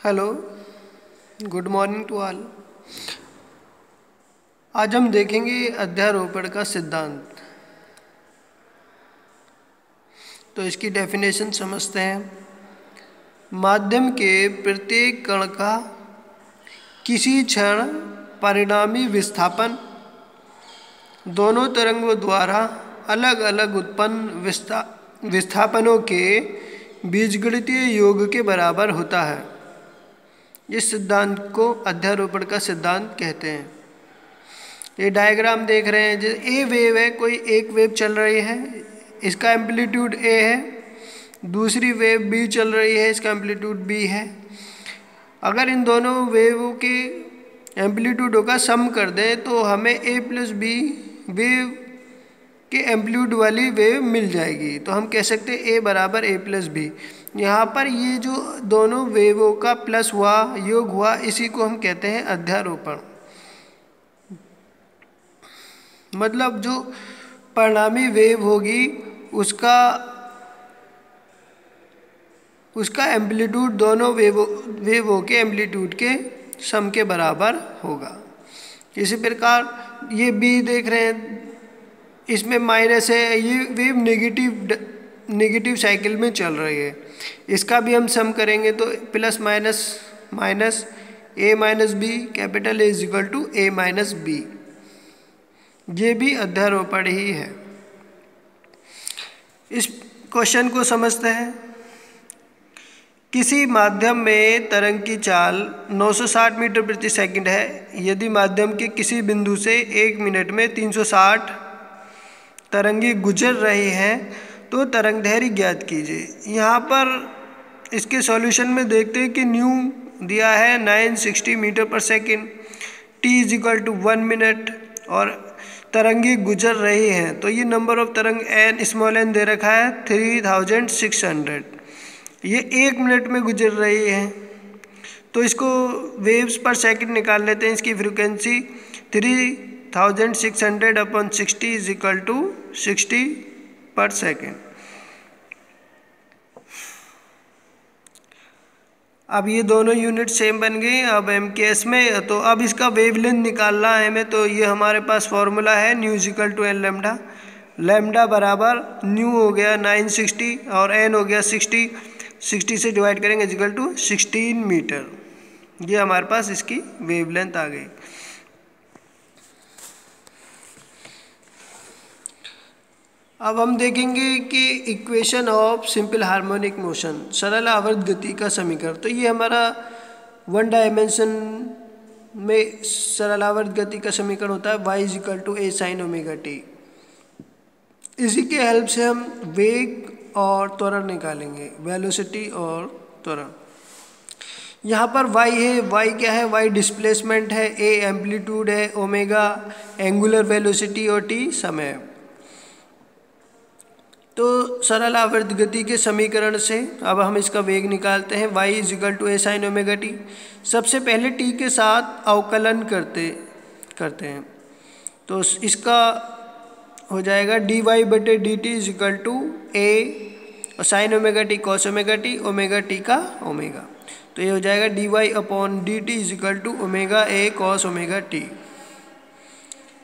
Hello, good morning to all. आज हम देखेंगे अध्यारोपण का सिद्धांत। तो इसकी डेफिनेशन समझते हैं। माध्यम के प्रत्येक कण का किसी क्षण परिणामी विस्थापन दोनों तरंगों द्वारा अलग अलग उत्पन्न विस्थापनों के बीजगणितीय योग के बराबर होता है। इस सिद्धांत को अध्यारोपण का सिद्धांत कहते हैं। ये डायग्राम देख रहे हैं, ए वेव है, कोई एक वेव चल रही है, इसका एम्पलीट्यूड ए है। दूसरी वेव बी चल रही है, इसका एम्पलीट्यूड बी है। अगर इन दोनों वेवों के एम्पलीट्यूडों का सम कर दें तो हमें ए प्लस बी वेव के एम्पलीट्यूड वाली वेव मिल जाएगी। तो हम कह सकते हैं ए बराबर ए प्लस बी। यहाँ पर ये जो दोनों वेवों का प्लस हुआ, योग हुआ, इसी को हम कहते हैं अध्यारोपण। मतलब जो परिणामी वेव होगी उसका एम्पलीट्यूड दोनों वेवों के एम्पलीट्यूड के सम के बराबर होगा। इसी प्रकार ये बी देख रहे हैं, इसमें माइनस है, ये वेव नेगेटिव साइकिल में चल रही है। इसका भी हम सम करेंगे तो plus minus minus A minus B, capital A is equal to A minus B. ये भी अध्यारोपण ही है। इस क्वेश्चन को समझते हैं। किसी माध्यम में तरंग की चाल 960 मीटर प्रति सेकंड है। यदि माध्यम के किसी बिंदु से 1 मिनट में 360 तरंगें गुजर रही हैं तो तरंग दैर्घ्य ज्ञात कीजिए। यहाँ पर इसके सॉल्यूशन में देखते हैं कि न्यू दिया है 960 metre per second, T is equal to 1 minute और तरंगें गुजर रही हैं। तो ये नंबर ऑफ तरंग एन स्मॉल एन दे रखा है 3600। ये 1 मिनट में गुजर रही है, तो इसको वेव्स पर सेकंड निकाल लेते हैं। इसकी frequency 3600 upon 60 is equal to 60 per second. अब ये दोनों यूनिट सेम बन गई। अब MKS में तो अब इसका वेवलेंथ निकालना है हमें। तो ये हमारे पास फॉर्मूला है nu is equal to N lambda. Lambda बराबर न्यू हो गया 960 और एन हो गया 60 से डिवाइड करेंगे इज इक्वल टू 16 मीटर। ये हमारे पास इसकी वेवलेंथ आ गई। अब हम देखेंगे कि equation of simple harmonic motion, सरल आवर्त गति का समीकरण। तो ये हमारा 1 डायमेंशन में सरल आवर्त गति का समीकरण होता है y is equal to A sine omega T. इसी के हेल्प से हम वेग और त्वरण निकालेंगे, वेलोसिटी और त्वरण। यहाँ पर y है, y क्या है, y डिस्प्लेसमेंट है, a एम्पलीट्यूड है, ओमेगा एंगुलर वेलोसिटी और t समय है। तो सरल आवर्त गति के समीकरण से अब हम इसका वेग निकालते हैं। y is equal to A sine omega T. सबसे पहले t के साथ अवकलन करते हैं। तो इसका हो जाएगा dy बटे d t is equal to a और sine omega t cos omega t, omega t का ओमेगा। तो ये हो जाएगा dy upon d t is equal to omega A cos omega t.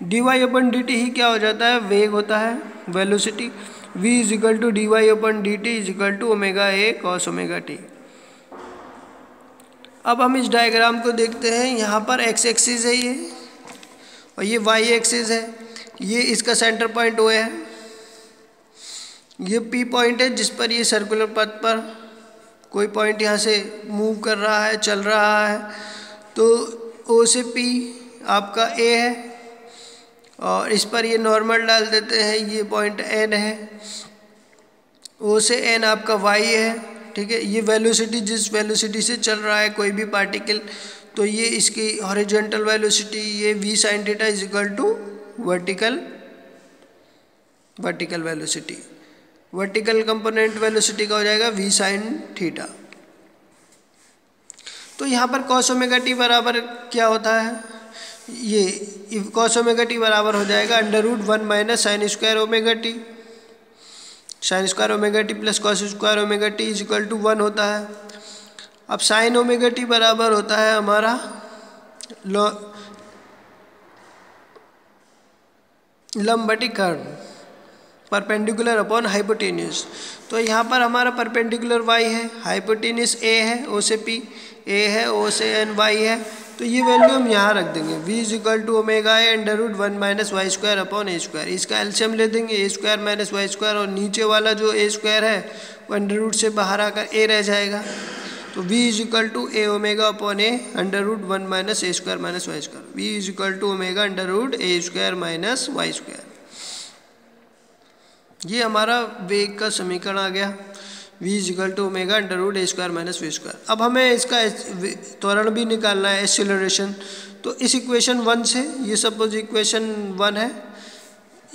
dy upon d t ही क्या हो जाता है, वेग होता है, velocity. v is equal to d y upon d t is equal to omega A cos omega t. अब हम इस डायग्राम को देखते हैं। यहाँ पर x एक्सिस है ये और ये y एक्सिस है। ये इसका सेंटर पॉइंट O है। ये P पॉइंट है जिस पर ये सर्कुलर पथ पर कोई पॉइंट यहाँ से मूव कर रहा है, चल रहा है। तो O से P आपका A है और इस पर ये नॉर्मल डाल देते हैं। ये पॉइंट N है, O से N आपका Y है, ठीक है। ये वेलोसिटी जिस वेलोसिटी से चल रहा है कोई भी पार्टिकल, तो ये इसकी हॉरिजॉन्टल वेलोसिटी ये v sin theta is equal to vertical velocity. Vertical component velocity का हो जाएगा v sin थीटा। तो यहाँ पर cos ओमेगा टी बराबर क्या होता है, ये cos ओमेगा टी बराबर हो जाएगा √1 minus sine square omega T. Sine square omega T plus cos square omega T is equal to 1 होता है। अब साइन ओमेगा टी बराबर होता है हमारा लंब बटी कर्ण, परपेंडिकुलर अपॉन हाइपोटेन्यूज। तो यहाँ पर हमारा परपेंडिकुलर y है, हाइपोटेन्यूज a है, o से p, a है, o से n, y है। तो ये वैल्यू हम यहाँ रख देंगे, v is equal to omega A under root 1 minus Y square upon A square. इसका एलसीएम ले देंगे, A square minus Y square, और नीचे वाला जो ए स्क्वायर है वो अंडर रूट से बाहर आकर a रह जाएगा। तो v is equal to A omega upon A under root 1 minus A square minus Y square. v is equal to omega under root A square minus Y square. ये हमारा वेग का समीकरण आ गया, v is equal to omega under root A square minus V square. अब हमें इसका त्वरण भी निकालना है, एक्सीलरेशन। तो इस इक्वेशन 1 से, ये सपोज इक्वेशन 1 है,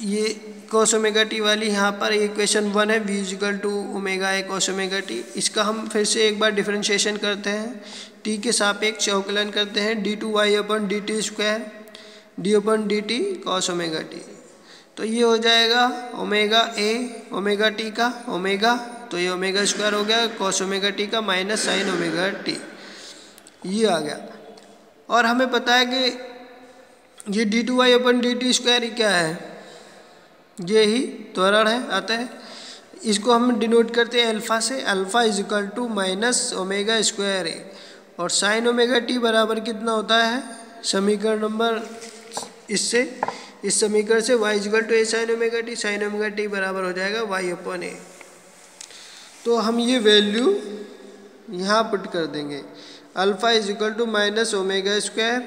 ये कॉस ओमेगा टी वाली यहाँ पर इक्वेशन 1 है, v is equal to omega A cos omega T. इसका हम फिर से एक बार डिफरेंशिएशन करते हैं, t के सापेक्ष अवकलन करते हैं, d two y upon d t square d upon d t cos omega t. तो ये हो जाएगा ओमेगा ए ओमेगा टी का ओमेगा, तो ये ओमेगा स्क्वायर हो गया कॉस ओमेगा टी का माइनस साइन ओमेगा टी, ये आ गया। और हमें पता है कि ये d two y upon d t square क्या है, ये ही त्वरण है। अतः इसको हम डिनोट करते हैं अल्फ़ा से, alpha is equal to minus omega square a. और साइन ओमेगा टी बराबर कितना होता है, समीकरण नंबर इस समीकरण से y equal to A sine omega t बराबर हो जाएगा y अपॉन ए। तो हम ये वैल्यू यहाँ पुट कर देंगे, alpha is equal to minus omega square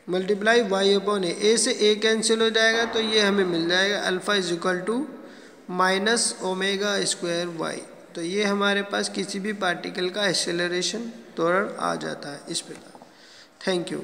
multiply y upon a से a कैंसिल हो जाएगा, तो ये हमें मिल जाएगा alpha is equal to minus omega square y। तो ये हमारे पास किसी भी पार्टिकल का एक्सेलरेशन त्वरण आ जाता है इस प्रकार। Thank you.